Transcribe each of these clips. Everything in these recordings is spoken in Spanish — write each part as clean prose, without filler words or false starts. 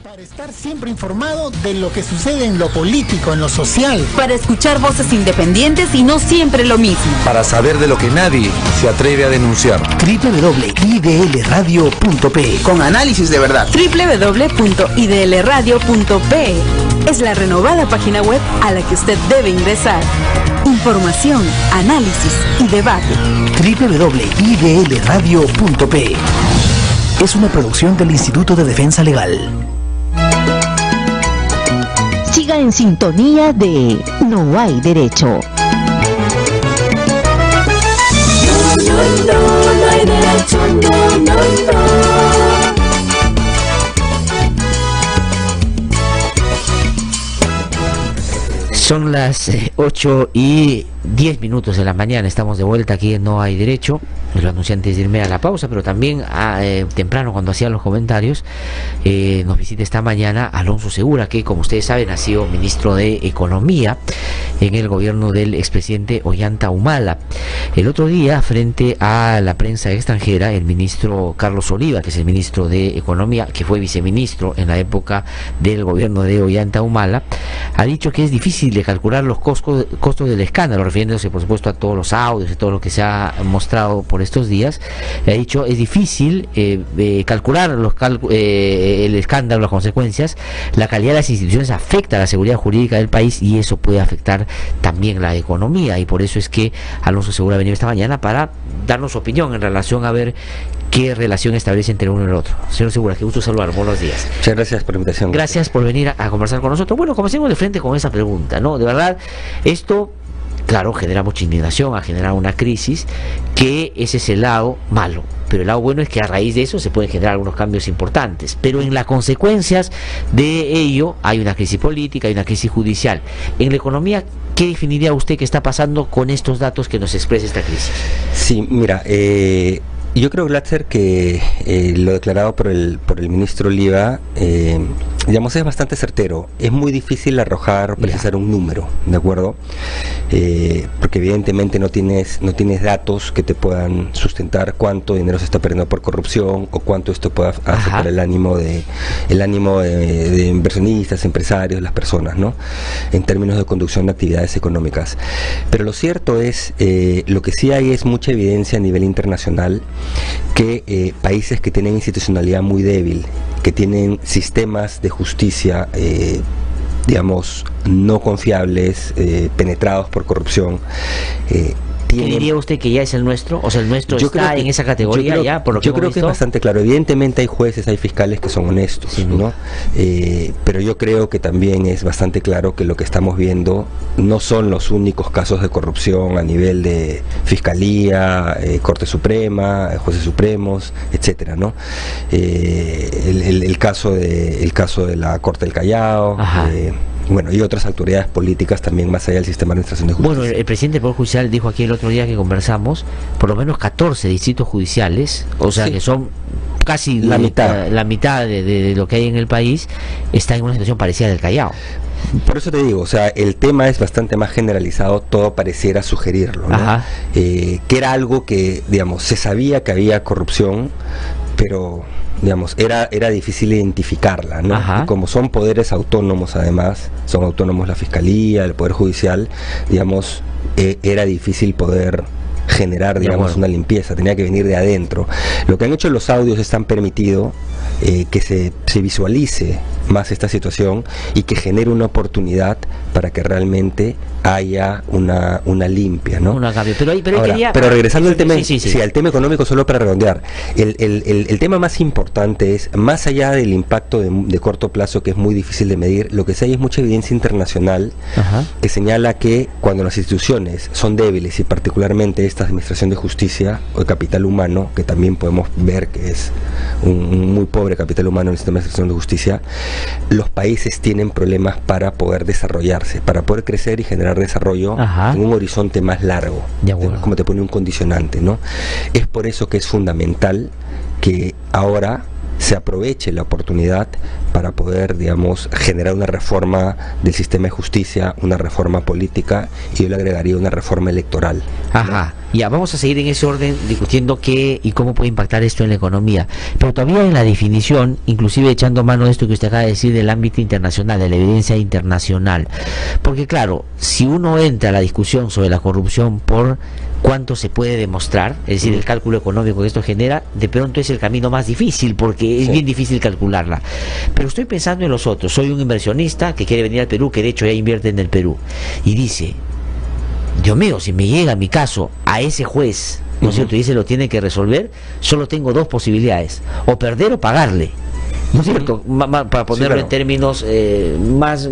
Para estar siempre informado de lo que sucede en lo político, en lo social. Para escuchar voces independientes y no siempre lo mismo. Para saber de lo que nadie se atreve a denunciar. www.idlradio.pe Con análisis de verdad. www.idlradio.pe es la renovada página web a la que usted debe ingresar. Información, análisis y debate. www.idlradio.pe es una producción del Instituto de Defensa Legal. Siga en sintonía de No hay derecho. No hay derecho, no. Son las 8:10 de la mañana, estamos de vuelta aquí en No hay derecho. Lo anuncié antes de irme a la pausa, pero también temprano cuando hacía los comentarios, nos visita esta mañana Alonso Segura, que como ustedes saben ha sido ministro de Economía en el gobierno del expresidente Ollanta Humala. El otro día, frente a la prensa extranjera, el ministro Carlos Oliva, que es el ministro de Economía, que fue viceministro en la época del gobierno de Ollanta Humala, ha dicho que es difícil de calcular los costos del escándalo, refiriéndose por supuesto a todos los audios y todo lo que se ha mostrado por estos días. Ha dicho es difícil calcular el escándalo, las consecuencias. La calidad de las instituciones afecta a la seguridad jurídica del país y eso puede afectar también la economía, y por eso es que Alonso Segura ha venido esta mañana para darnos su opinión en relación a ver qué relación establece entre uno y el otro. Señor Segura, qué gusto saludar, buenos días. Muchas gracias por la invitación. Gracias por venir a conversar con nosotros. Bueno, comencemos de frente con esa pregunta, ¿no? De verdad, esto, claro, genera mucha indignación, ha generado una crisis, que ese es el lado malo. Pero el lado bueno es que a raíz de eso se pueden generar algunos cambios importantes. Pero en las consecuencias de ello hay una crisis política, hay una crisis judicial. En la economía, ¿qué definiría usted que está pasando con estos datos que nos expresa esta crisis? Sí, mira, yo creo, Glatzer, que lo declarado por el ministro Oliva, digamos, es bastante certero. Es muy difícil arrojar o precisar un número, ¿de acuerdo? Porque evidentemente no tienes datos que te puedan sustentar cuánto dinero se está perdiendo por corrupción o cuánto esto pueda afectar el ánimo de inversionistas, empresarios, las personas, ¿no? En términos de conducción de actividades económicas. Pero lo cierto es, lo que sí hay es mucha evidencia a nivel internacional que países que tienen institucionalidad muy débil, que tienen sistemas de justicia digamos no confiables, penetrados por corrupción, ¿qué diría usted que ya es el nuestro? O sea, el nuestro está en esa categoría ya, por lo que yo creo que es bastante claro. Evidentemente hay jueces, hay fiscales que son honestos, ¿no? Pero yo creo que también es bastante claro que lo que estamos viendo no son los únicos casos de corrupción a nivel de Fiscalía, Corte Suprema, jueces supremos, etcétera, ¿no? El caso de la Corte del Callao, bueno, y otras autoridades políticas también más allá del sistema de administración de justicia. Bueno, el presidente del Poder Judicial dijo aquí el otro día que conversamos, por lo menos 14 distritos judiciales, o sea que son casi la mitad de lo que hay en el país, está en una situación parecida del Callao. Por eso te digo, o sea, el tema es bastante más generalizado, todo pareciera sugerirlo, ¿no? Que era algo que, digamos, se sabía que había corrupción, pero digamos, era difícil identificarla, ¿no? Y como son poderes autónomos, además, son autónomos la Fiscalía, el Poder Judicial, digamos, era difícil poder generar, digamos, una limpieza, tenía que venir de adentro. Lo que han hecho los audios es han permitido que se visualice más esta situación y que genere una oportunidad para que realmente haya una limpia, ¿no? Pero regresando al tema, al tema económico, solo para redondear, el tema más importante es, más allá del impacto de corto plazo, que es muy difícil de medir, lo que sí hay es mucha evidencia internacional que señala que cuando las instituciones son débiles, y particularmente esta administración de justicia o de capital humano, que también podemos ver que es un muy pobre capital humano en el sistema de administración de justicia, los países tienen problemas para poder desarrollarse, para poder crecer y generar desarrollo en un horizonte más largo, como te pone un condicionante, ¿no? Es por eso que es fundamental que ahora se aproveche la oportunidad para poder, digamos, generar una reforma del sistema de justicia, una reforma política, y yo le agregaría una reforma electoral. Ajá, ya vamos a seguir en ese orden discutiendo qué y cómo puede impactar esto en la economía, pero todavía en la definición, inclusive echando mano de esto que usted acaba de decir del ámbito internacional, de la evidencia internacional, porque claro, si uno entra a la discusión sobre la corrupción por cuánto se puede demostrar, es decir, el cálculo económico que esto genera, de pronto es el camino más difícil, porque es bien difícil calcularla. Pero estoy pensando en los otros. Soy un inversionista que quiere venir al Perú, que de hecho ya invierte en el Perú, y dice, Dios mío, si me llega mi caso a ese juez, ¿no es cierto?, y se lo tiene que resolver, solo tengo dos posibilidades, o perder o pagarle. ¿No es cierto? Para ponerlo en términos más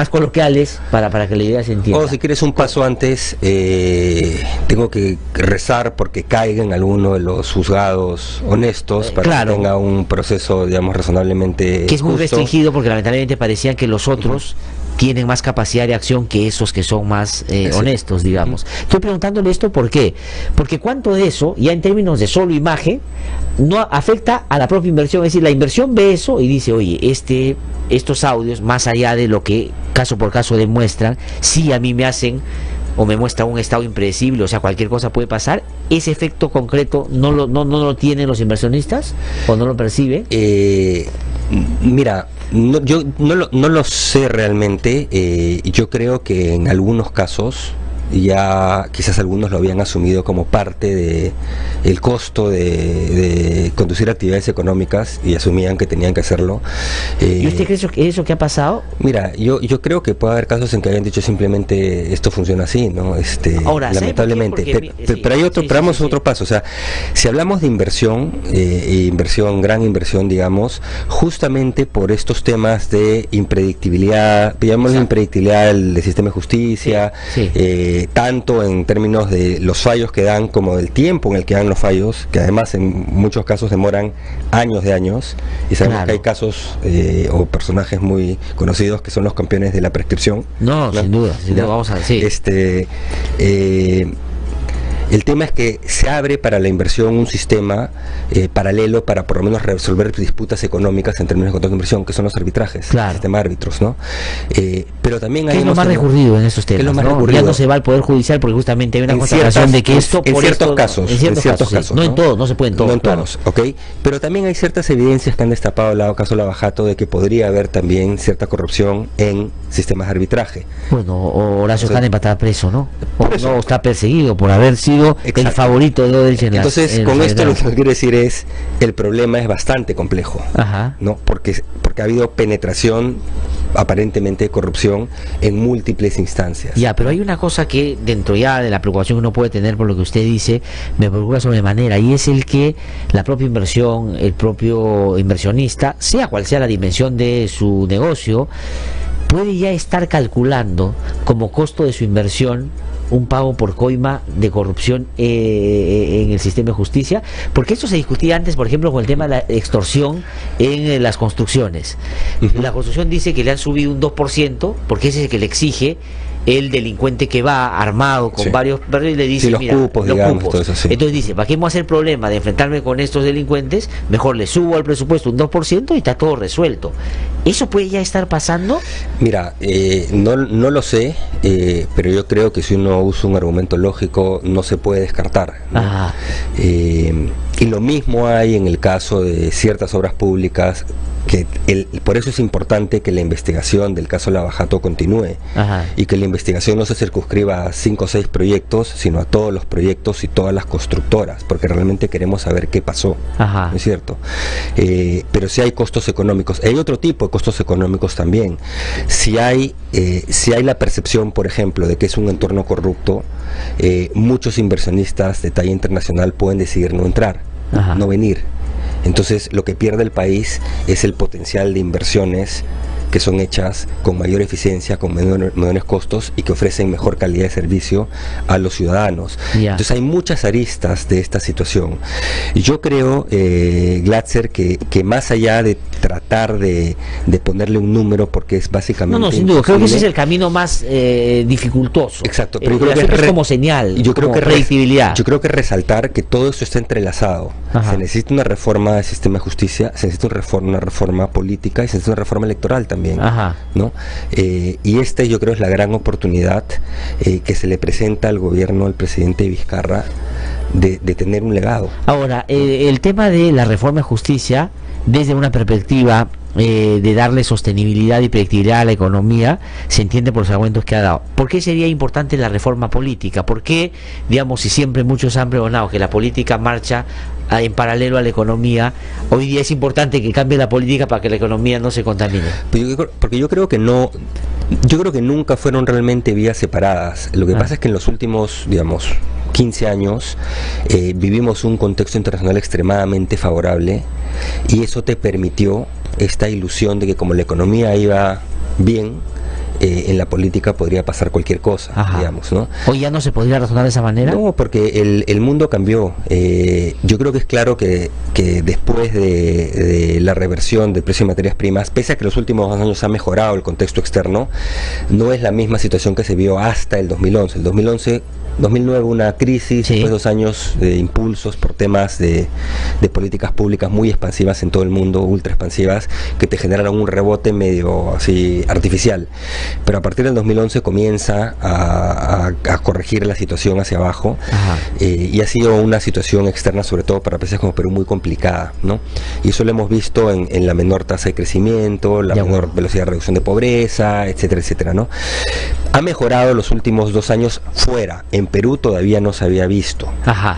coloquiales, para que la idea se entienda. O si quieres un paso antes, tengo que rezar porque caiga en alguno de los juzgados honestos para que tenga un proceso, digamos, razonablemente que es muy justo. Restringido, porque lamentablemente parecían que los otros tienen más capacidad de acción que esos que son más honestos, digamos. Estoy preguntándole esto ¿por qué? Porque cuánto de eso, ya en términos de solo imagen, no afecta a la propia inversión. Es decir, la inversión ve eso y dice, oye, estos audios, más allá de lo que caso por caso demuestran, sí a mí me hacen o me muestra un estado impredecible, o sea, cualquier cosa puede pasar. ¿Ese efecto concreto no lo tienen los inversionistas o no lo perciben? Mira, yo no lo sé realmente. Yo creo que en algunos casos ya quizás algunos lo habían asumido como parte de el costo de conducir actividades económicas y asumían que tenían que hacerlo. ¿Y usted cree eso que ha pasado? Mira, yo creo que puede haber casos en que hayan dicho simplemente esto funciona así, ¿no? Ahora, lamentablemente. Pero hay otro, otro paso. O sea, si hablamos de inversión, gran inversión, digamos, justamente por estos temas de impredictibilidad, digamos, la impredictibilidad del sistema de justicia, tanto en términos de los fallos que dan como del tiempo en el que dan los fallos, que además en muchos casos demoran años de años, y sabemos que hay casos o personajes muy conocidos que son los campeones de la prescripción. No, sin duda, vamos a decir. El tema es que se abre para la inversión un sistema paralelo para por lo menos resolver disputas económicas en términos de contrato de inversión, que son los arbitrajes, el sistema de árbitros, ¿no? Pero también hay... ¿Qué es lo más recurrido en esos temas? Ya no se va al Poder Judicial porque justamente hay una constatación de que esto... En ciertos casos. No en todos, no se puede en todos. No en todos, ¿ok? Pero también hay ciertas evidencias que han destapado el caso Lavajato de que podría haber también cierta corrupción en sistemas de arbitraje. Bueno, Horacio Canepa está preso, ¿no? O no, está perseguido por haber sido el favorito de Odell. Entonces, con esto lo que quiero decir es, el problema es bastante complejo, ¿no? Porque ha habido penetración, aparentemente de corrupción, en múltiples instancias. Ya, pero hay una cosa que dentro ya de la preocupación que uno puede tener por lo que usted dice, me preocupa sobremanera, y es el que la propia inversión, el propio inversionista, sea cual sea la dimensión de su negocio, puede ya estar calculando como costo de su inversión un pago por coima de corrupción en el sistema de justicia, porque esto se discutía antes, por ejemplo, con el tema de la extorsión en las construcciones. La construcción dice que le han subido un 2%, porque ese es el que le exige el delincuente que va armado con varios perros y le dice, los cupos, digamos, todo eso, entonces dice, ¿para qué me voy a hacer problema de enfrentarme con estos delincuentes? Mejor le subo al presupuesto un 2% y está todo resuelto. ¿Eso puede ya estar pasando? Mira, no lo sé, pero yo creo que si uno usa un argumento lógico no se puede descartar, ¿no? Y lo mismo hay en el caso de ciertas obras públicas, que por eso es importante que la investigación del caso Lavajato continúe, y que la investigación no se circunscriba a 5 o 6 proyectos, sino a todos los proyectos y todas las constructoras, porque realmente queremos saber qué pasó, ¿no es cierto? Pero si hay costos económicos, hay otro tipo de costos económicos también. Si hay la percepción, por ejemplo, de que es un entorno corrupto, muchos inversionistas de talla internacional pueden decidir no entrar, no venir. Entonces lo que pierde el país es el potencial de inversiones que son hechas con mayor eficiencia, con menores costos y que ofrecen mejor calidad de servicio a los ciudadanos. Entonces hay muchas aristas de esta situación. Yo creo, Glatzer, que más allá de tratar de ponerle un número, porque es básicamente... No, sin duda, creo que ese es el camino más dificultoso. Exacto, pero yo creo que es como señal, yo creo como que predictibilidad. Yo creo que resaltar que todo esto está entrelazado. Se necesita una reforma del sistema de justicia, se necesita una reforma política y se necesita una reforma electoral también, ¿no? Y yo creo es la gran oportunidad que se le presenta al gobierno del presidente Vizcarra de tener un legado. Ahora, el tema de la reforma de justicia, desde una perspectiva de darle sostenibilidad y predictibilidad a la economía, se entiende por los argumentos que ha dado. ¿Por qué sería importante la reforma política? ¿Por qué, digamos, si siempre muchos han pregonado que la política marcha en paralelo a la economía, hoy día es importante que cambie la política para que la economía no se contamine? Porque yo creo que no, yo creo que nunca fueron realmente vías separadas. Lo que pasa es que en los últimos, digamos, 15 años vivimos un contexto internacional extremadamente favorable y eso te permitió esta ilusión de que como la economía iba bien, en la política podría pasar cualquier cosa, digamos, ¿no? ¿Hoy ya no se podría razonar de esa manera? No, porque el mundo cambió. Yo creo que es claro que después de la reversión del precio de materias primas, pese a que los últimos 2 años ha mejorado el contexto externo, no es la misma situación que se vio hasta el 2011. El 2009 una crisis, después 2 años de impulsos por temas de políticas públicas muy expansivas en todo el mundo, ultra expansivas, que te generaron un rebote medio así artificial. Pero a partir del 2011 comienza a corregir la situación hacia abajo, y ha sido una situación externa, sobre todo para países como Perú, muy complicada, ¿no? Y eso lo hemos visto en la menor tasa de crecimiento, la menor velocidad de reducción de pobreza, etcétera, etcétera, ¿no? Ha mejorado los últimos 2 años fuera. En Perú todavía no se había visto.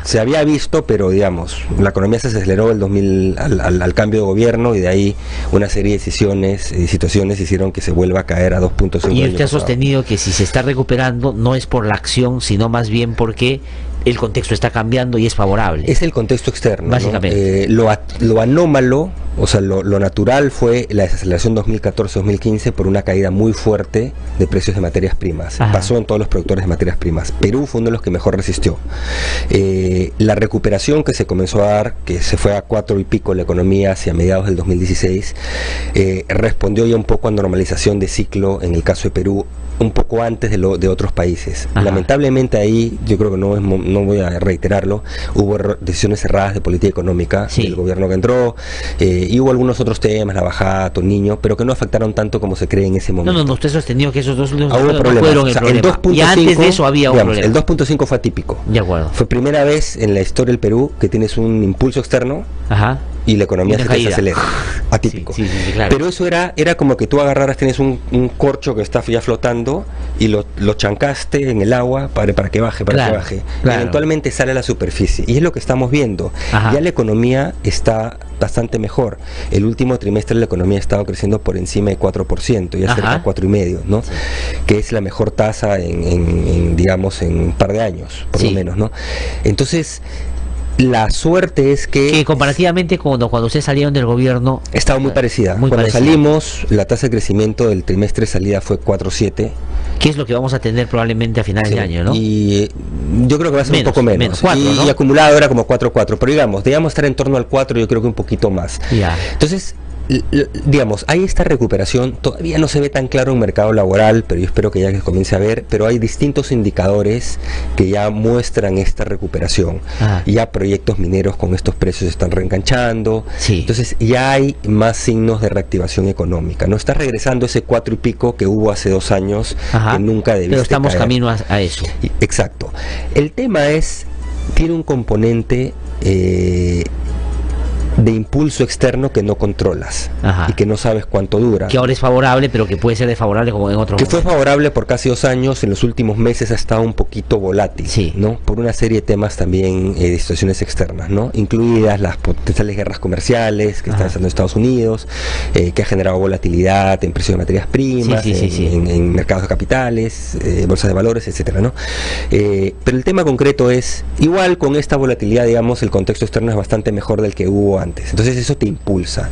Se había visto, pero digamos, la economía se aceleró el 2000 al cambio de gobierno y de ahí una serie de decisiones y situaciones hicieron que se vuelva a caer a 2.5. Y usted ha sostenido que si se está recuperando no es por la acción, sino más bien porque el contexto está cambiando y es favorable. Es el contexto externo, básicamente, ¿no? Lo anómalo, o sea, lo natural fue la desaceleración 2014-2015 por una caída muy fuerte de precios de materias primas. Pasó en todos los productores de materias primas. Perú fue uno de los que mejor resistió. La recuperación que se comenzó a dar, que se fue a 4 y pico la economía hacia mediados del 2016, respondió ya un poco a normalización de ciclo en el caso de Perú, un poco antes de otros países. Lamentablemente ahí, yo creo que no voy a reiterarlo, hubo decisiones cerradas de política económica del gobierno que entró, y hubo algunos otros temas, la bajada, Niño, pero que no afectaron tanto como se cree en ese momento. No, usted ha sostenido que esos dos no fueron el problema. Y antes de eso había un problema. El 2.5 fue atípico. De acuerdo. Fue primera vez en la historia del Perú que tienes un impulso externo y la economía se desacelera. Atípico. Claro. Pero eso era como que tú agarraras, tienes un corcho que está ya flotando y lo chancaste en el agua para que baje, que baje. Y eventualmente sale a la superficie. Y es lo que estamos viendo. Ya la economía está bastante mejor. El último trimestre la economía ha estado creciendo por encima de 4%, ya cerca de 4,5%, ¿no? Que es la mejor tasa digamos, en un par de años, por lo menos, ¿no? Entonces, la suerte es que comparativamente cuando ustedes salieron del gobierno estaba muy parecida. Cuando salimos, la tasa de crecimiento del trimestre de salida fue 4,7%. ¿Qué es lo que vamos a tener probablemente a finales de año, no? Y yo creo que va a ser un poco menos. 4, ¿no? Y acumulado era como 4,4%. Pero debíamos estar en torno al 4%, yo creo que un poquito más. Entonces, digamos, hay esta recuperación, todavía no se ve tan claro en mercado laboral, pero yo espero que ya que comience a ver, pero hay distintos indicadores que ya muestran esta recuperación. Ya proyectos mineros con estos precios se están reenganchando, entonces ya hay más signos de reactivación económica, no está regresando ese 4 y pico que hubo hace 2 años, que nunca debiste pero estamos caer. Camino a eso. Exacto. El tema tiene un componente de impulso externo que no controlas y que no sabes cuánto dura. Que ahora es favorable, pero que puede ser desfavorable como en otros momentos. Fue favorable por casi 2 años, en los últimos meses ha estado un poquito volátil, ¿no? Por una serie de temas también de situaciones externas, ¿no? Incluidas las potenciales guerras comerciales que están haciendo Estados Unidos, que ha generado volatilidad en precios de materias primas, en mercados de capitales, bolsas de valores, etcétera, ¿no? Pero el tema concreto es, igual con esta volatilidad, digamos, el contexto externo es bastante mejor del que hubo antes. Entonces eso te impulsa.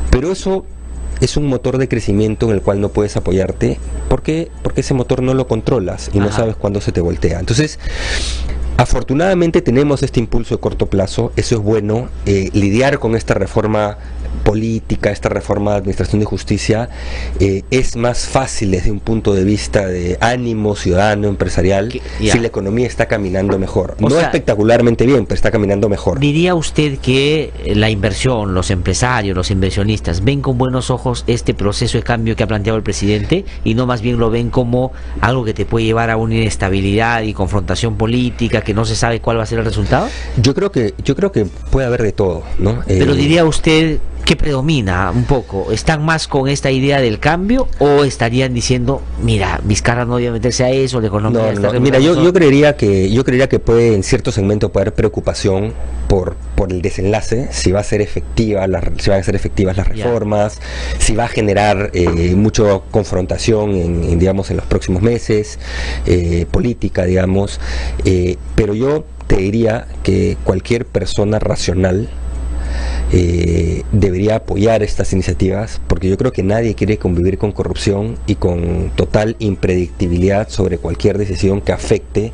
Pero eso es un motor de crecimiento en el cual no puedes apoyarte, porque ese motor no lo controlas y no sabes cuándo se te voltea. Entonces, afortunadamente tenemos este impulso de corto plazo, eso es bueno. Lidiar con esta reforma política, esta reforma de administración de justicia, es más fácil desde un punto de vista de ánimo ciudadano, empresarial, si la economía está caminando mejor. No espectacularmente bien, pero está caminando mejor. ¿Diría usted que la inversión, los empresarios, los inversionistas ven con buenos ojos este proceso de cambio que ha planteado el presidente y no más bien lo ven como algo que te puede llevar a una inestabilidad y confrontación política que no se sabe cuál va a ser el resultado? Yo creo que puede haber de todo, ¿no? Pero diría usted, ¿qué predomina un poco? ¿Están más con esta idea del cambio o estarían diciendo, mira, Vizcarra no debe meterse a eso, la economía está mira, yo creería que puede en cierto segmento puede haber preocupación por el desenlace, si va a ser efectiva, si van a ser efectivas las reformas, si va a generar mucha confrontación digamos en los próximos meses, política, digamos, pero yo te diría que cualquier persona racional debería apoyar estas iniciativas, porque yo creo que nadie quiere convivir con corrupción y con total impredictibilidad sobre cualquier decisión que afecte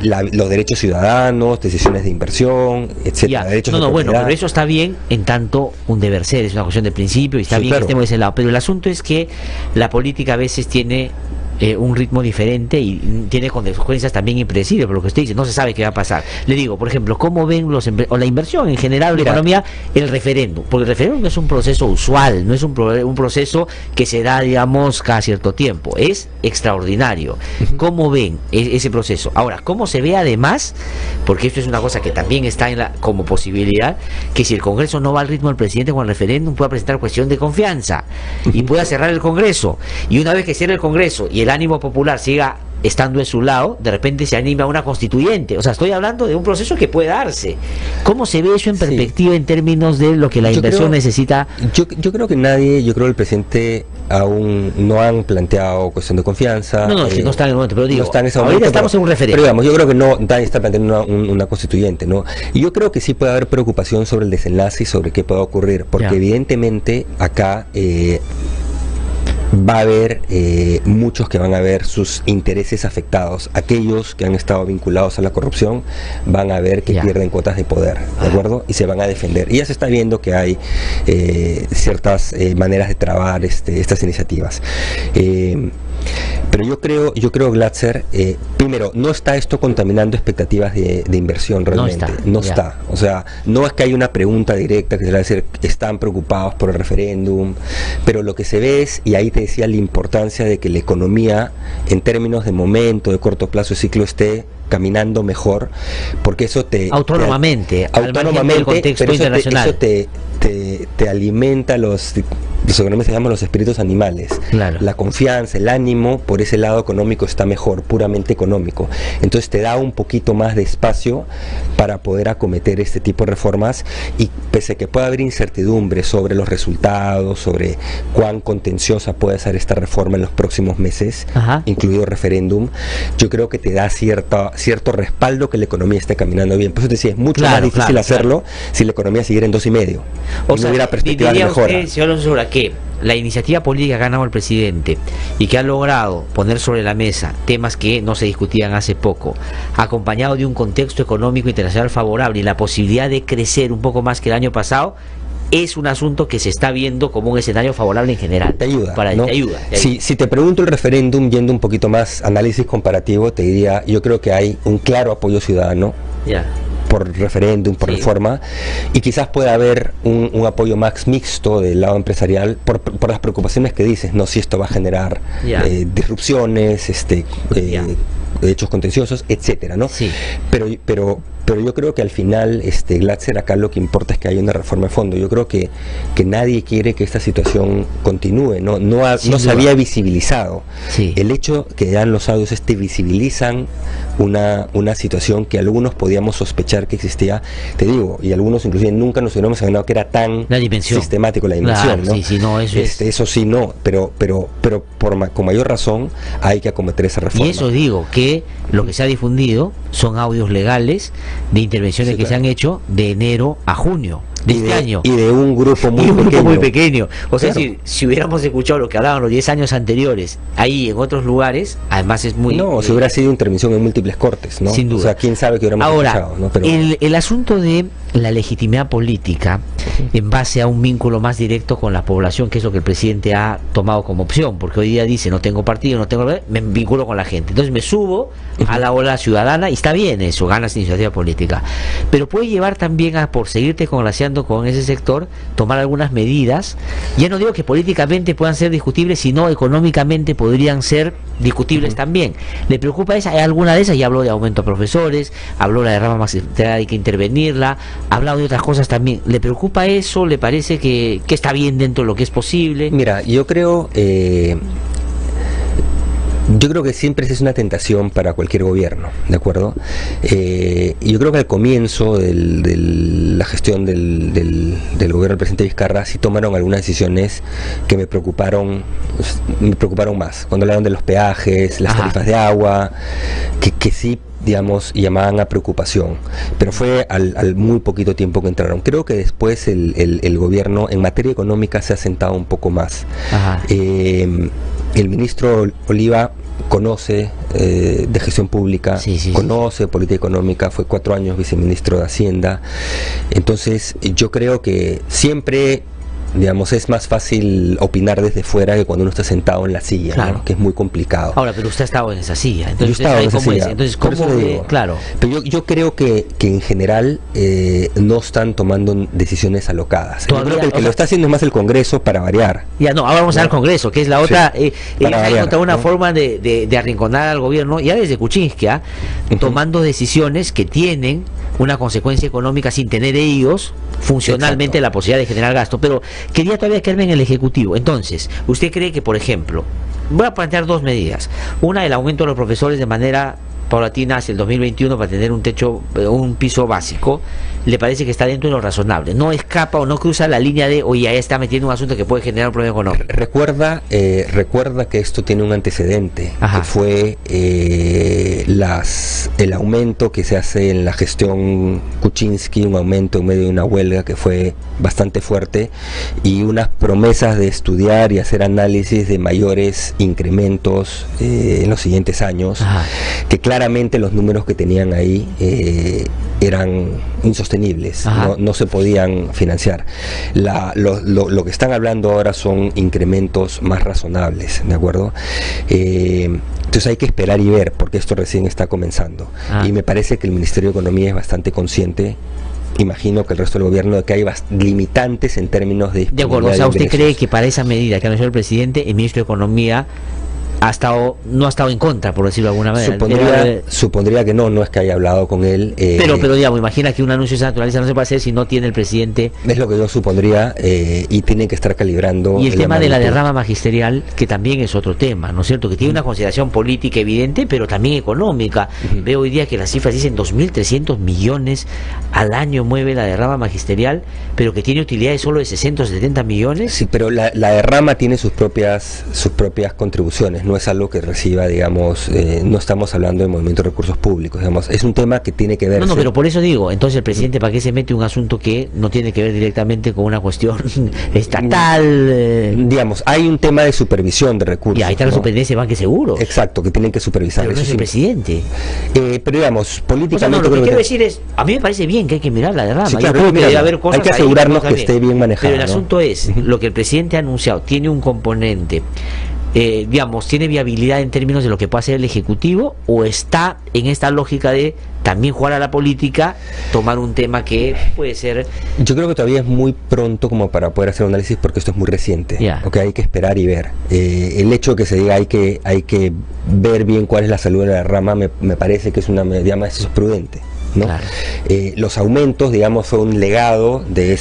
los derechos ciudadanos, decisiones de inversión, etcétera. Bueno, pero eso está bien en tanto un deber ser, es una cuestión de principio y está bien que estemos de ese lado, pero el asunto es que la política a veces tiene un ritmo diferente y tiene consecuencias también impredecibles, por lo que usted dice, no se sabe qué va a pasar. Le digo, por ejemplo, ¿cómo ven o la inversión en general, la economía, el referéndum? Porque el referéndum es un proceso usual, no es un proceso que se da, digamos, cada cierto tiempo, es extraordinario. ¿Cómo ven ese proceso? Ahora, ¿cómo se ve además? Porque esto es una cosa que también está como posibilidad, que si el Congreso no va al ritmo del presidente con el referéndum, pueda presentar cuestión de confianza y pueda cerrar el Congreso, y una vez que cierre el Congreso y el ánimo popular siga estando de su lado, de repente se anima a una constituyente. O sea, estoy hablando de un proceso que puede darse. ¿Cómo se ve eso en perspectiva en términos de lo que la inversión necesita? Yo creo que el presidente aún no han planteado cuestión de confianza. No está en el momento, pero digo, no está en ese ahorita momento, estamos en un referéndum. Pero digamos, yo creo que nadie está planteando una constituyente, ¿no? Y yo creo que sí puede haber preocupación sobre el desenlace y sobre qué pueda ocurrir, porque evidentemente acá va a haber muchos que van a ver sus intereses afectados. Aquellos que han estado vinculados a la corrupción van a ver que pierden cuotas de poder, ¿de acuerdo? Y se van a defender. Y ya se está viendo que hay ciertas maneras de trabar estas iniciativas. Pero yo creo Glatzer, primero, no está esto contaminando expectativas de inversión realmente, no está. O sea, no es que hay una pregunta directa que se va a decir, están preocupados por el referéndum, pero lo que se ve es, y ahí te decía la importancia de que la economía, en términos de momento, de corto plazo, de ciclo, esté caminando mejor, porque eso autónomamente del contexto internacional. Eso te alimenta los economistas llaman los espíritus animales. La confianza, el ánimo por ese lado económico está mejor, puramente económico. Entonces te da un poquito más de espacio para poder acometer este tipo de reformas, y pese a que pueda haber incertidumbre sobre los resultados, sobre cuán contenciosa puede ser esta reforma en los próximos meses, incluido referéndum, yo creo que te da cierto respaldo que la economía esté caminando bien. Por eso te decía, es mucho más difícil hacerlo si la economía siguiera en 2,5. O sea, no hubiera perspectiva de mejora. Señor Alonso, que la iniciativa política que ha ganado el presidente y que ha logrado poner sobre la mesa temas que no se discutían hace poco, acompañado de un contexto económico internacional favorable y la posibilidad de crecer un poco más que el año pasado, es un asunto que se está viendo como un escenario favorable en general. Te ayuda, ¿no? Te ayuda. Si te pregunto el referéndum, yendo un poquito más análisis comparativo, te diría, yo creo que hay un claro apoyo ciudadano por referéndum, por reforma, y quizás pueda haber un apoyo más mixto del lado empresarial por las preocupaciones que dices, no si esto va a generar disrupciones, hechos contenciosos, etcétera, ¿no? Pero yo creo que al final, Glatzer, acá lo que importa es que haya una reforma de fondo. Yo creo que nadie quiere que esta situación continúe, no se había visibilizado. El hecho que dan los audios te visibilizan una situación que algunos podíamos sospechar que existía, te digo, y algunos inclusive nunca nos hubiéramos imaginado que era tan sistemático la dimensión, ¿no? Eso sí, no, pero con mayor razón hay que acometer esa reforma. Y eso digo, que lo que se ha difundido son audios legales de intervenciones que se han hecho de enero a junio. de este año. Y de un grupo muy pequeño. O sea, claro. si hubiéramos escuchado lo que hablaban los 10 años anteriores, ahí en otros lugares, además es muy... No, si hubiera sido intervención en múltiples cortes, ¿no? Sin duda. O sea, quién sabe que hubiéramos escuchado, ¿no? Pero... el asunto de la legitimidad política en base a un vínculo más directo con la población, que es lo que el presidente ha tomado como opción, porque hoy día dice, no tengo partido, no tengo... me vinculo con la gente. Entonces me subo a la ola ciudadana y está bien eso, ganas de iniciativa política. Pero puede llevar también a, por seguirte congraciando con ese sector, tomar algunas medidas. Ya no digo que políticamente puedan ser discutibles, sino económicamente podrían ser discutibles también. ¿Le preocupa esa? ¿Alguna de esas? Ya habló de aumento a profesores, habló de la derrama magistral, hay que intervenirla, ha hablado de otras cosas también. ¿Le preocupa eso? ¿Le parece que está bien dentro de lo que es posible? Mira, yo creo que siempre es una tentación para cualquier gobierno, ¿de acuerdo? Yo creo que al comienzo de la gestión del gobierno del presidente Vizcarra sí tomaron algunas decisiones que me preocuparon más. Cuando hablaron de los peajes, las tarifas de agua, que sí, digamos, llamaban a preocupación, pero fue al muy poquito tiempo que entraron. Creo que después el gobierno en materia económica se ha sentado un poco más. El ministro Oliva conoce de gestión pública, conoce política económica, fue 4 años viceministro de Hacienda. Entonces yo creo que siempre, digamos, es más fácil opinar desde fuera que cuando uno está sentado en la silla, claro, ¿no? Que es muy complicado. Ahora, pero usted ha estado en esa silla, entonces yo he estado en esa silla. Entonces, ¿cómo digo, claro? Pero yo creo que en general no están tomando decisiones alocadas. Yo creo que el que lo está haciendo es más el Congreso, para variar. Ya no, ahora vamos al Congreso, que es la otra, variar, encontrar una ¿no? forma de arrinconar al gobierno, ya desde Kuczynski, tomando decisiones que tienen una consecuencia económica sin tener ellos funcionalmente la posibilidad de generar gasto. Pero quería todavía quedarme en el Ejecutivo. Entonces, ¿usted cree que, por ejemplo, voy a plantear 2 medidas? Una, el aumento de los profesores de manera paulatina hacia el 2021 para tener un techo, un piso básico, le parece que está dentro de lo razonable, no escapa o no cruza la línea de, oye, ahí está metiendo un asunto que puede generar un problema económico. Recuerda que esto tiene un antecedente, que fue el aumento que se hace en la gestión Kuczynski, un aumento en medio de una huelga que fue bastante fuerte, y unas promesas de estudiar y hacer análisis de mayores incrementos en los siguientes años, que claramente los números que tenían ahí eran insostenibles, no se podían financiar. Lo que están hablando ahora son incrementos más razonables, ¿de acuerdo? Entonces hay que esperar y ver, porque esto recién está comenzando. Y me parece que el Ministerio de Economía es bastante consciente, imagino que el resto del gobierno, de que hay limitantes en términos de... De acuerdo, o sea, ¿usted cree que para esa medida que anunció el presidente, el ministro de Economía no ha estado en contra, por decirlo de alguna manera? Supondría que no es que haya hablado con él. Pero digamos, imagina que un anuncio de esa naturaleza no se puede hacer si no tiene el presidente. Es lo que yo supondría, y tienen que estar calibrando. Y el tema de la derrama magisterial, que también es otro tema, ¿no es cierto? Que tiene una consideración política evidente, pero también económica. Veo hoy día que las cifras dicen 2.300 millones al año mueve la derrama magisterial, pero que tiene utilidades solo de 670 millones. Sí, pero la derrama tiene sus propias contribuciones. No es algo que reciba, digamos, no estamos hablando de movimiento de recursos públicos, digamos, es un tema que tiene que ver. No, pero por eso digo, entonces el presidente, ¿para qué se mete un asunto que no tiene que ver directamente con una cuestión estatal? Digamos, hay un tema de supervisión de recursos. Y ahí está la superintendencia de Banque Seguro. Exacto, que tienen que supervisar. Pero no es el presidente. Pero digamos, políticamente... O sea, no, lo que quiero decir es, a mí me parece bien que hay que mirar la derrama. Sí, claro, yo creo que debe haber cosas, hay que asegurarnos que esté bien manejado. Pero el asunto es, lo que el presidente ha anunciado tiene un componente, digamos, tiene viabilidad en términos de lo que puede hacer el Ejecutivo, o está en esta lógica de también jugar a la política, tomar un tema que puede ser... Yo creo que todavía es muy pronto como para poder hacer un análisis, porque esto es muy reciente. Okay, hay que esperar y ver. El hecho de que se diga hay que ver bien cuál es la salud de la derrama, me parece que es una medida más prudente, ¿no? Claro. Los aumentos, digamos, fue un legado de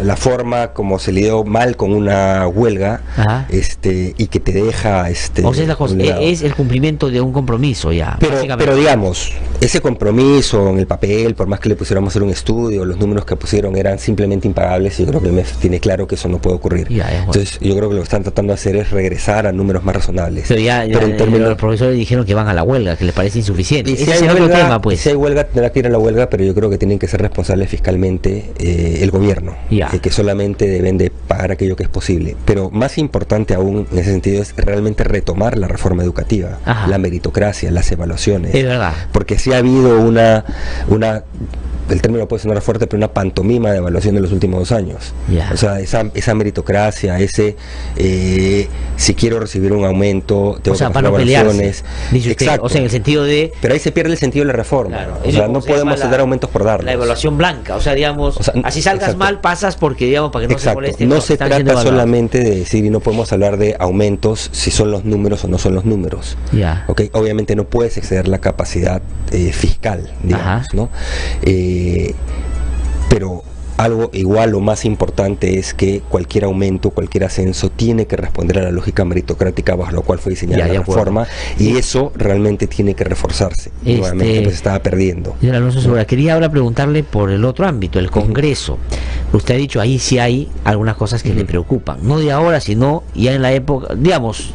la forma como se lidió mal con una huelga, y que te deja o sea, es el cumplimiento de un compromiso ya. Pero digamos, ese compromiso en el papel, por más que le pusiéramos a hacer un estudio, los números que pusieron eran simplemente impagables, y yo creo que el MEF tiene claro que eso no puede ocurrir. Entonces yo creo que lo que están tratando de hacer es regresar a números más razonables. Pero en términos, los profesores dijeron que van a la huelga, que les parece insuficiente. Y si ese hay es huelga, otro tema, pues. Si hay huelga, tendrá que ir a la huelga, pero yo creo que tienen que ser responsables fiscalmente el gobierno, que solamente deben de pagar aquello que es posible. Pero más importante aún en ese sentido es realmente retomar la reforma educativa, la meritocracia, las evaluaciones. Es verdad. Porque sí ha habido una el término puede sonar fuerte, pero una pantomima de evaluación de los últimos 2 años. O sea, esa meritocracia, si quiero recibir un aumento, tengo que para no evaluaciones. Dice usted, o sea, en el sentido de... Pero ahí se pierde el sentido de la reforma. Claro, o sea, no podemos dar aumentos por darlos. La evaluación blanca, o sea, digamos, así salgas mal, pasas porque, digamos, para que no se moleste. No se trata solamente de decir, y no podemos hablar de aumentos si son los números o no son los números. ¿Okay? Obviamente no puedes exceder la capacidad fiscal, digamos, ¿no? Pero algo igual o más importante es que cualquier aumento, cualquier ascenso tiene que responder a la lógica meritocrática bajo la cual fue diseñada la reforma, y eso realmente tiene que reforzarse. Nuevamente pues estaba perdiendo. Señor Alonso Segura, quería ahora preguntarle por el otro ámbito, el Congreso. Usted ha dicho, ahí sí hay algunas cosas que le preocupan, no de ahora, sino ya en la época, digamos,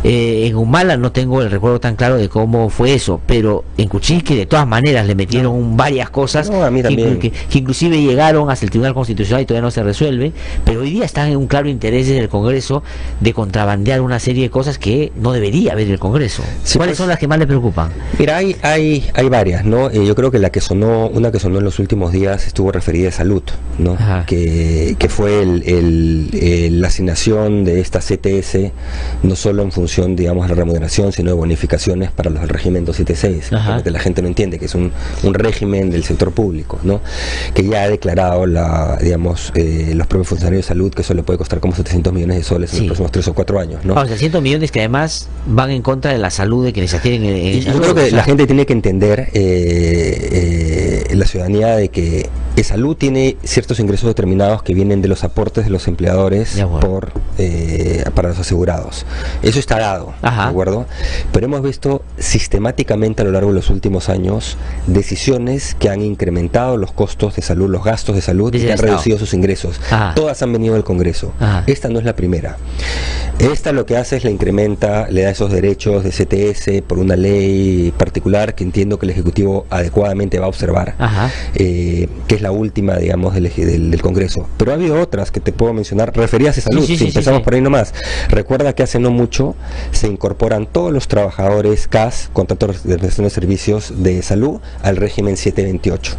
en Humala no tengo el recuerdo tan claro de cómo fue eso, pero en Cuchilque de todas maneras le metieron varias cosas a mí también. Que inclusive llegaron hasta el Tribunal Constitucional y todavía no se resuelve, pero hoy día están en un claro interés en el Congreso de contrabandear una serie de cosas que no debería haber el Congreso. ¿Cuáles son las que más le preocupan? Mira, hay varias, ¿no? Yo creo que una que sonó en los últimos días estuvo referida a salud, ¿no? Que fue la asignación de esta CTS, no solo en función, digamos, de la remuneración, sino de bonificaciones para los del régimen 276, porque la gente no entiende que es un régimen del sector público, ¿no? Que ya ha declarado los propios funcionarios de salud que eso le puede costar como 700 millones de soles en los próximos 3 o 4 años, ¿no? 700 millones que además van en contra de la salud de quienes adquieren en yo creo que la gente tiene que entender, la ciudadanía, de que salud tiene ciertos ingresos determinados que vienen de los aportes de los empleadores para los asegurados. Eso está dado, ¿de acuerdo? Pero hemos visto sistemáticamente a lo largo de los últimos años decisiones que han incrementado los costos de salud, los gastos de salud, y que han reducido sus ingresos. Todas han venido del Congreso. Esta no es la primera. Esta lo que hace es le da esos derechos de CTS por una ley particular que entiendo que el Ejecutivo adecuadamente va a observar, que es la última, digamos, del Congreso. Pero ha habido otras que te puedo mencionar referidas a salud. Si empezamos por ahí nomás, recuerda que hace no mucho se incorporan todos los trabajadores CAS, contratos de prestación de servicios de salud, al régimen 728.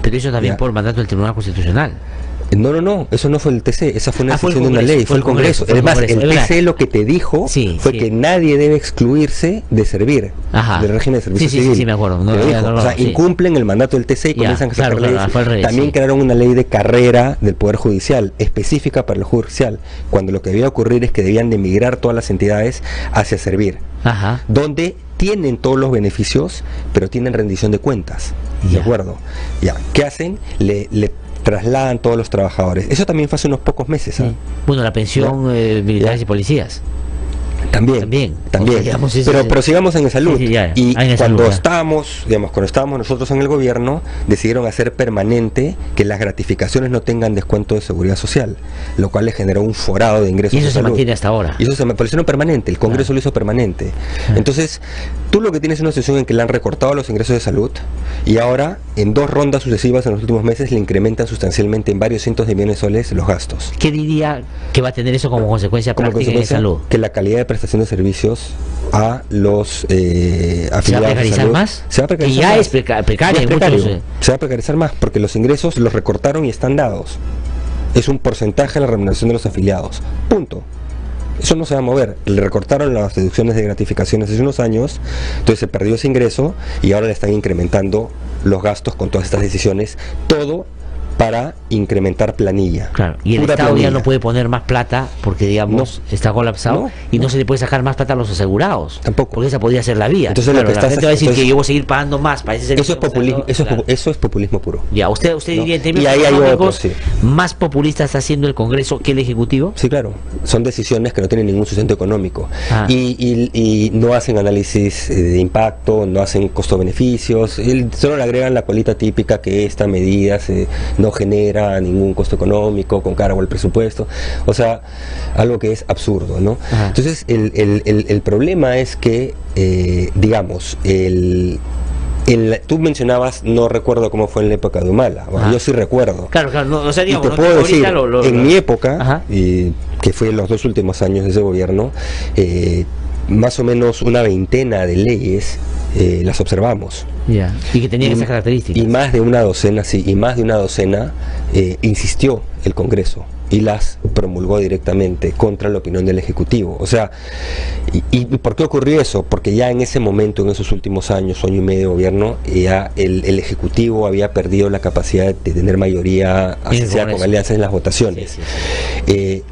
Pero eso también por mandato del Tribunal Constitucional. No, eso no fue el TC, esa fue una decisión de una ley, fue el Congreso. Además, el TC lo que te dijo fue que nadie debe excluirse de servir del régimen de servicio civil. Sí, me acuerdo. O sea, incumplen el mandato del TC y comienzan a sacar leyes. También crearon una ley de carrera del Poder Judicial, específica para el judicial, cuando lo que debía ocurrir es que debían de migrar todas las entidades hacia servir, donde tienen todos los beneficios, pero tienen rendición de cuentas. ¿De acuerdo? ¿Qué hacen? Le trasladan todos los trabajadores. Eso también fue hace unos pocos meses. Bueno, la pensión militares y policías. También. Digamos, pero sigamos en salud. Y cuando estábamos nosotros en el gobierno, decidieron hacer permanente que las gratificaciones no tengan descuento de seguridad social, lo cual le generó un forado de ingresos. Y eso se mantiene hasta ahora. Y eso se hicieron permanente, el Congreso lo hizo permanente. Entonces, tú lo que tienes es una situación en que le han recortado los ingresos de salud, y ahora, en 2 rondas sucesivas en los últimos meses, le incrementan sustancialmente en varios cientos de millones de soles los gastos. ¿Qué diría que va a tener eso como consecuencia práctica en salud? Que la calidad de prestación de servicios a los afiliados. ¿Se va a precarizar más? Se va a precarizar más. Es precario. Se va a precarizar más porque los ingresos los recortaron y están dados. Es un porcentaje de la remuneración de los afiliados. Punto. Eso no se va a mover. Le recortaron las deducciones de gratificaciones hace unos años, entonces se perdió ese ingreso y ahora le están incrementando los gastos con todas estas decisiones. Todo para incrementar planilla. Claro, y el Estado ya no puede poner más plata porque, digamos, está colapsado y no se le puede sacar más plata a los asegurados. Tampoco. Porque esa podría ser la vía. Entonces la gente va a decir que yo voy a seguir pagando más para ese servicio. Eso es populismo, eso es populismo puro. Usted diría en términos económicos, más populista está haciendo el Congreso que el Ejecutivo. Sí, claro. Son decisiones que no tienen ningún sustento económico. Y no hacen análisis de impacto, no hacen costo-beneficios, solo le agregan la colita típica que esta medida no genera ningún costo económico con cargo al presupuesto, o sea, algo que es absurdo, ¿no? Entonces el problema es que digamos el Tú mencionabas, no recuerdo cómo fue en la época de Humala. Bueno, yo sí recuerdo. Claro, no, o sea, digamos, y te puedo decir, en mi época, que fue en los 2 últimos años de ese gobierno, más o menos una veintena de leyes las observamos. Y que tenían esas características. Y más de una docena, insistió el Congreso y las promulgó directamente contra la opinión del Ejecutivo. O sea, ¿y por qué ocurrió eso? Porque ya en ese momento, en esos últimos años, año y medio de gobierno, ya el Ejecutivo había perdido la capacidad de tener mayoría, así sea con alianzas en las votaciones.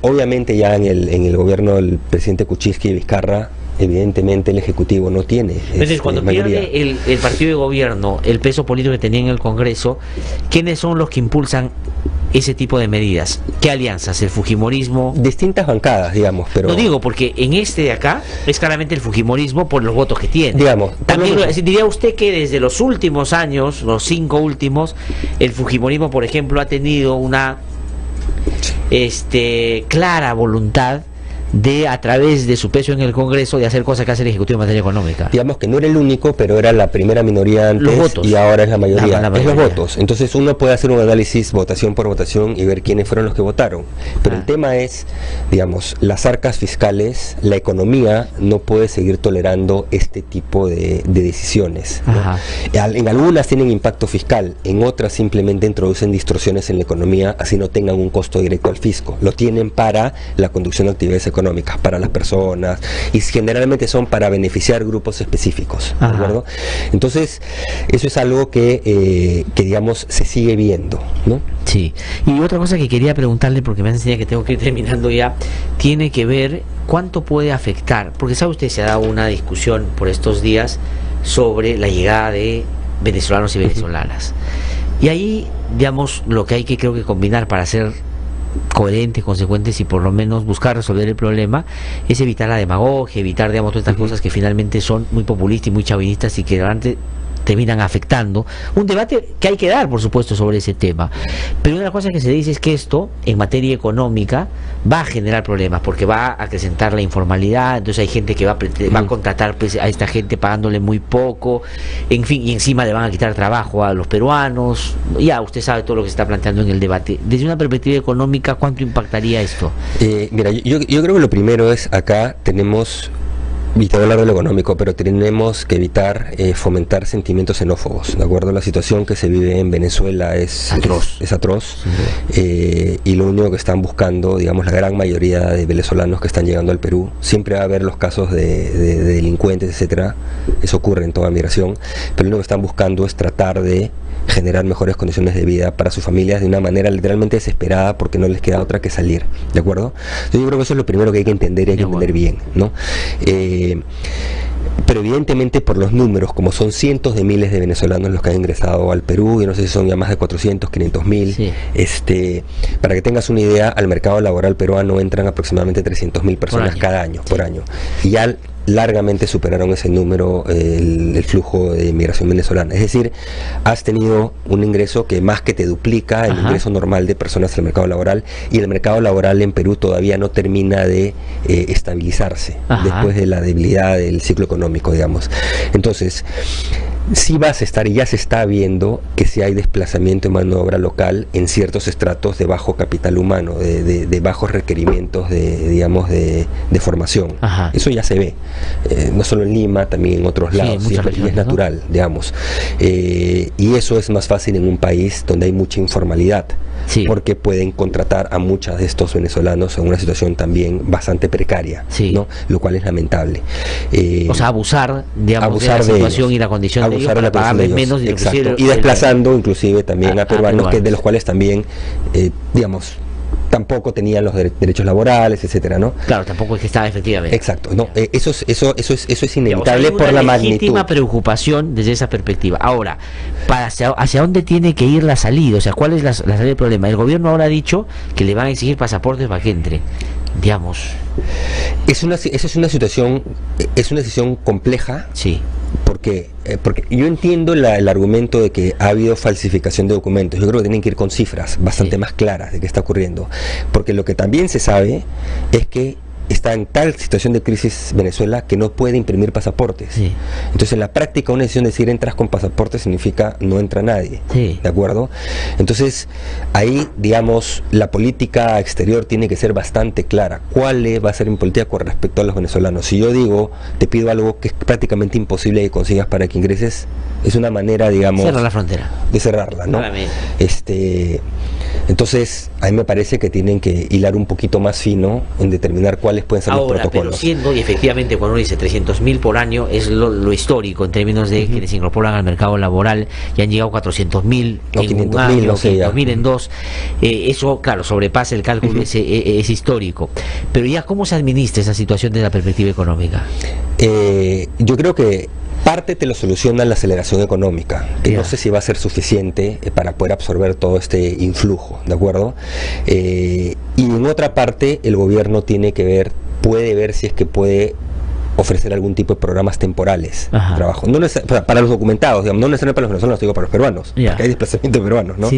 Obviamente ya en el gobierno del presidente Kuczynski y Vizcarra, evidentemente el Ejecutivo no tiene entonces cuando mayoría. Pierde el partido de gobierno el peso político que tenía en el Congreso, ¿quiénes son los que impulsan ese tipo de medidas? ¿Qué alianzas? ¿El fujimorismo? Distintas bancadas, digamos, pero... No digo, porque en este de acá es claramente el fujimorismo por los votos que tiene. Digamos, también diría usted que desde los últimos años, los 5 últimos, el fujimorismo, por ejemplo, ha tenido una clara voluntad de, a través de su peso en el Congreso, de hacer cosas que hace el Ejecutivo en materia económica. Digamos que no era el único, pero era la primera minoría antes, los votos. Y ahora es la mayoría. La es los votos. Entonces uno puede hacer un análisis votación por votación y ver quiénes fueron los que votaron. Pero el tema es, digamos, las arcas fiscales, la economía no puede seguir tolerando este tipo de decisiones, ¿no? En algunas tienen impacto fiscal, en otras simplemente introducen distorsiones en la economía, así no tengan un costo directo al fisco. Lo tienen para la conducción de actividades económicas, para las personas, y generalmente son para beneficiar grupos específicos, ¿de acuerdo? Entonces eso es algo que digamos se sigue viendo, ¿no? Sí. Y otra cosa que quería preguntarle, porque me enseña que tengo que ir terminando ya, tiene que ver cuánto puede afectar, porque sabe usted, se ha dado una discusión por estos días sobre la llegada de venezolanos y venezolanas, y ahí, digamos, lo que hay que, creo que combinar para hacer coherentes, consecuentes y por lo menos buscar resolver el problema es evitar la demagogia, evitar, digamos, todas estas cosas que finalmente son muy populistas y muy chavinistas y que realmente terminan afectando un debate que hay que dar, por supuesto, sobre ese tema. Pero una de las cosas que se dice es que esto, en materia económica, va a generar problemas, porque va a acrecentar la informalidad, entonces hay gente que va a contratar pues, a esta gente pagándole muy poco, en fin, y encima le van a quitar trabajo a los peruanos. Ya usted sabe todo lo que se está planteando en el debate. Desde una perspectiva económica, ¿cuánto impactaría esto? Mira, yo creo que lo primero es, acá tenemos... Y te voy a hablar de lo económico, pero tenemos que evitar fomentar sentimientos xenófobos, ¿de acuerdo? La situación que se vive en Venezuela es atroz, y lo único que están buscando, digamos, la gran mayoría de venezolanos que están llegando al Perú, siempre va a haber los casos de delincuentes, etcétera, eso ocurre en toda migración, pero lo único que están buscando es tratar de generar mejores condiciones de vida para sus familias de una manera literalmente desesperada, porque no les queda otra que salir, ¿de acuerdo? Entonces yo creo que eso es lo primero que hay que entender y hay que entender bien, ¿no? Pero evidentemente por los números, como son cientos de miles de venezolanos los que han ingresado al Perú, y no sé si son ya más de 400, 500 mil, para que tengas una idea, al mercado laboral peruano entran aproximadamente 300.000 personas cada año, por año, y ya largamente superaron ese número el flujo de inmigración venezolana. Es decir, has tenido un ingreso que más que te duplica el ingreso normal de personas al mercado laboral, y el mercado laboral en Perú todavía no termina de estabilizarse después de la debilidad del ciclo económico, digamos. Entonces, sí vas a estar, y ya se está viendo, que si hay desplazamiento de mano de obra local en ciertos estratos de bajo capital humano, de bajos requerimientos digamos, de formación. Eso ya se ve, no solo en Lima, también en otros lados, y es natural, ¿no? Digamos. Y eso es más fácil en un país donde hay mucha informalidad, porque pueden contratar a muchos de estos venezolanos en una situación también bastante precaria, ¿no? Lo cual es lamentable. O sea, abusar de la situación y la condición de ellos para pagarles menos, y desplazando inclusive también a peruanos, de los cuales también, digamos, tampoco tenían los derechos laborales, etcétera, ¿no? Claro, tampoco es que estaba efectivamente. Exacto, no, eso es inevitable, por la magnitud. Legítima preocupación desde esa perspectiva. Ahora, ¿hacia dónde tiene que ir la salida? O sea, ¿cuál es la salida del problema? El gobierno ahora ha dicho que le van a exigir pasaportes para que entre, digamos. Esa es una situación, es una decisión compleja. Porque yo entiendo el argumento de que ha habido falsificación de documentos. Yo creo que tienen que ir con cifras bastante más claras de qué está ocurriendo, porque lo que también se sabe es que está en tal situación de crisis Venezuela que no puede imprimir pasaportes. Sí. Entonces en la práctica una decisión de decir entras con pasaporte significa no entra nadie. Sí. ¿De acuerdo? Entonces ahí, digamos, la política exterior tiene que ser bastante clara. ¿Cuál va a ser mi política con respecto a los venezolanos? Si yo digo, te pido algo que es prácticamente imposible que consigas para que ingreses, es una manera, digamos, Cierra la frontera. de cerrarla, ¿no? Entonces, a mí me parece que tienen que hilar un poquito más fino en determinar cuáles pueden ser los protocolos. Pero siendo, y efectivamente cuando uno dice 300.000 por año, es lo histórico en términos de quienes se incorporan al mercado laboral, y han llegado 400.000 en un año, 500.000 en dos. Eso, claro, sobrepasa el cálculo, es histórico. Pero ya, ¿cómo se administra esa situación desde la perspectiva económica? Yo creo que parte te lo soluciona la aceleración económica, que no sé si va a ser suficiente para poder absorber todo este influjo, ¿de acuerdo? Y en otra parte el gobierno tiene que ver, puede ver si es que puede ofrecer algún tipo de programas temporales de trabajo. No para los documentados, digamos, no necesariamente para los venezolanos, digo para los peruanos, porque hay desplazamiento de peruanos, ¿no?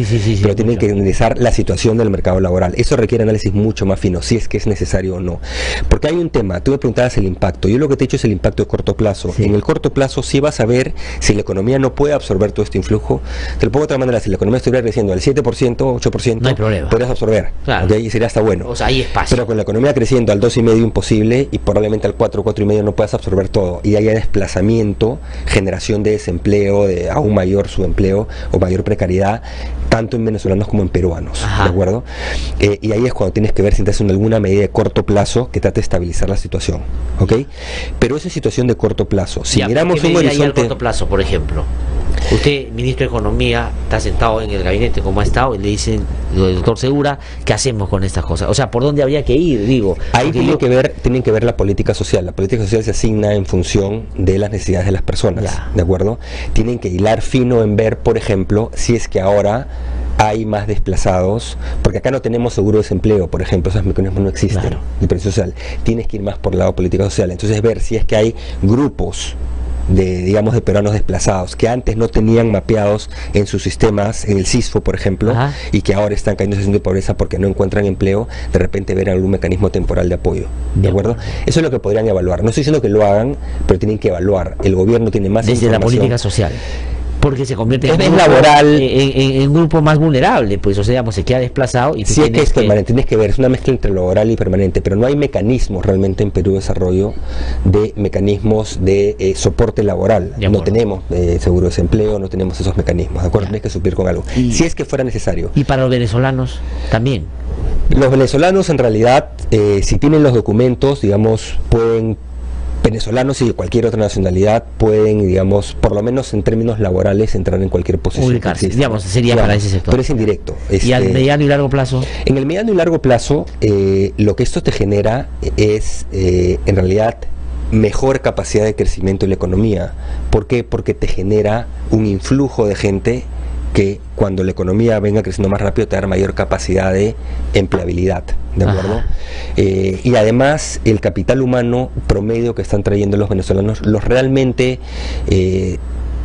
Pero tienen que analizar la situación del mercado laboral. Eso requiere análisis mucho más fino, si es que es necesario o no. Porque hay un tema, tú me preguntabas el impacto, yo lo que te he dicho es el impacto de corto plazo. En el corto plazo sí vas a ver si la economía no puede absorber todo este influjo. Te lo pongo de otra manera, si la economía estuviera creciendo al 7%, 8%, no hay problema, podrías absorber, ¿okay? Y sería hasta bueno. O sea, hay espacio. Pero con la economía creciendo al 2,5 imposible, y probablemente al 4, 4,5 no puedas absorber todo, y haya desplazamiento, generación de desempleo, de aún mayor subempleo o mayor precariedad, tanto en venezolanos como en peruanos, ¿de acuerdo? Y ahí es cuando tienes que ver si te hacen alguna medida de corto plazo que trate de estabilizar la situación, ¿ok? Pero esa situación de corto plazo, si miramos un horizonte... corto plazo, por ejemplo, usted, ministro de Economía, está sentado en el gabinete como ha estado y le dicen, doctor Segura, ¿qué hacemos con estas cosas? O sea, ¿por dónde habría que ir? Digo, ahí tienen que ver la política social. La política social se asigna en función de las necesidades de las personas, ¿de acuerdo? Tienen que hilar fino en ver, por ejemplo, si es que ahora hay más desplazados, porque acá no tenemos seguro de desempleo, por ejemplo, esos mecanismos no existen, de presión social. Tienes que ir más por el lado de política social. Entonces, ver si es que hay grupos digamos, de peruanos desplazados que antes no tenían mapeados en sus sistemas, en el CISFO, por ejemplo, y que ahora están cayendo en situación de pobreza porque no encuentran empleo, de repente ver algún mecanismo temporal de apoyo, ¿de acuerdo? Eso es lo que podrían evaluar. No estoy diciendo que lo hagan, pero tienen que evaluar. El gobierno tiene más desde la política social, porque se convierte en un grupo más vulnerable, pues, o sea, digamos, se queda desplazado y sí, es que es permanente, tienes que ver, es una mezcla entre laboral y permanente, pero no hay mecanismos realmente en Perú de desarrollo de mecanismos de soporte laboral. No tenemos seguro de desempleo, no tenemos esos mecanismos, ¿de acuerdo? Tienes que suplir con algo, si es que fuera necesario. ¿Y para los venezolanos también? Los venezolanos, en realidad, si tienen los documentos, digamos, venezolanos y de cualquier otra nacionalidad pueden, digamos, por lo menos en términos laborales, entrar en cualquier posición. Ubicarse, digamos, sería para ese sector. Pero es indirecto. ¿Y al mediano y largo plazo? En el mediano y largo plazo, lo que esto te genera es, en realidad, mejor capacidad de crecimiento en la economía. ¿Por qué? Porque te genera un influjo de gente que cuando la economía venga creciendo más rápido te da mayor capacidad de empleabilidad, ¿de acuerdo? Y además el capital humano promedio que están trayendo los venezolanos, los realmente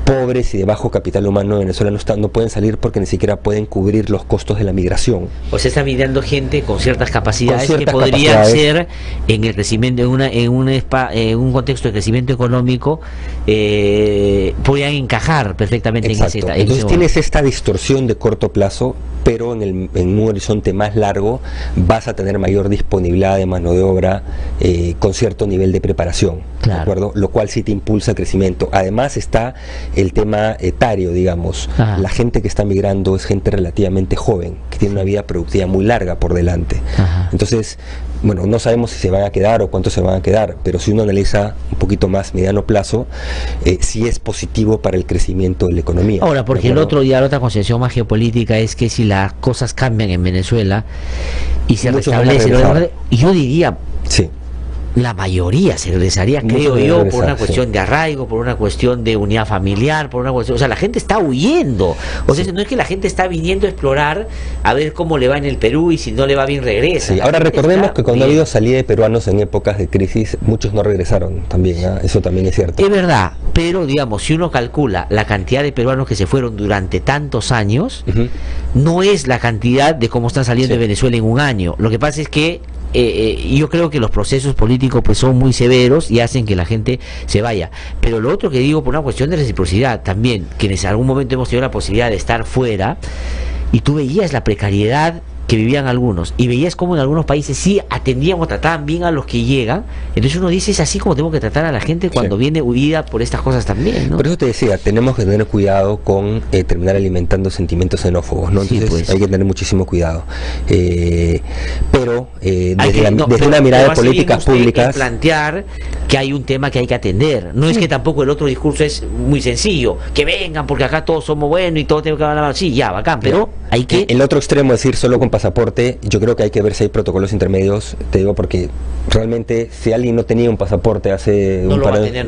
pobres y de bajo capital humano de Venezuela no pueden salir porque ni siquiera pueden cubrir los costos de la migración. O sea, está migrando gente con ciertas capacidades que podrían ser en el crecimiento, en un contexto de crecimiento económico, podrían encajar perfectamente. Exacto. en ese Entonces tienes esta distorsión de corto plazo, pero en un horizonte más largo vas a tener mayor disponibilidad de mano de obra con cierto nivel de preparación, ¿de acuerdo? Lo cual sí te impulsa el crecimiento. Además está el tema etario, digamos. La gente que está migrando es gente relativamente joven, que tiene una vida productiva muy larga por delante. Entonces, bueno, no sabemos si se van a quedar o cuántos se van a quedar, pero si uno analiza un poquito más mediano plazo, sí es positivo para el crecimiento de la economía. Ahora, porque la otra concepción más geopolítica es que si las cosas cambian en Venezuela y se restablece, yo diría, la mayoría se regresaría, creo yo, por una cuestión de arraigo, por una cuestión de unidad familiar, por una cuestión, o sea, la gente está huyendo, o sea, no es que la gente está viniendo a explorar a ver cómo le va en el Perú y si no le va bien regresa. Ahora recordemos que cuando ha habido salida de peruanos en épocas de crisis, muchos no regresaron también, eso también es cierto. Es verdad, pero digamos, si uno calcula la cantidad de peruanos que se fueron durante tantos años, no es la cantidad de cómo están saliendo de Venezuela en un año. Lo que pasa es que yo creo que los procesos políticos pues son muy severos y hacen que la gente se vaya. Pero lo otro que digo, por una cuestión de reciprocidad también, quienes en algún momento hemos tenido la posibilidad de estar fuera, y tú veías la precariedad que vivían algunos, y veías como en algunos países sí atendían o trataban bien a los que llegan. Entonces uno dice, es así como tengo que tratar a la gente cuando viene huida por estas cosas también, ¿no? Por eso te decía, tenemos que tener cuidado con terminar alimentando sentimientos xenófobos, ¿no? Entonces pues. hay que tener muchísimo cuidado. Pero desde una mirada de políticas públicas, plantear que hay un tema que hay que atender. No es que tampoco el otro discurso es muy sencillo, que vengan porque acá todos somos buenos y todos tenemos que hablar. Sí, ya, bacán, pero hay que... El otro extremo, es decir, solo con pasaporte, yo creo que hay que ver si hay protocolos intermedios, te digo, porque realmente si alguien no tenía un pasaporte hace no lo va a tener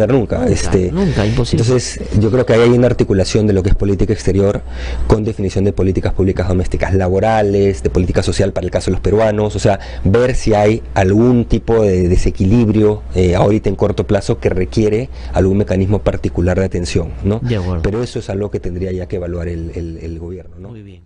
nunca. Nunca, imposible. Entonces yo creo que ahí hay una articulación de lo que es política exterior con definición de políticas públicas domésticas laborales, de política social para el caso de los peruanos, o sea, ver si hay algún tipo de desequilibrio ahorita en corto plazo que requiere algún mecanismo particular de atención, ¿no? De acuerdo. Pero eso es algo que tendría ya que evaluar el gobierno, ¿no? Muy bien.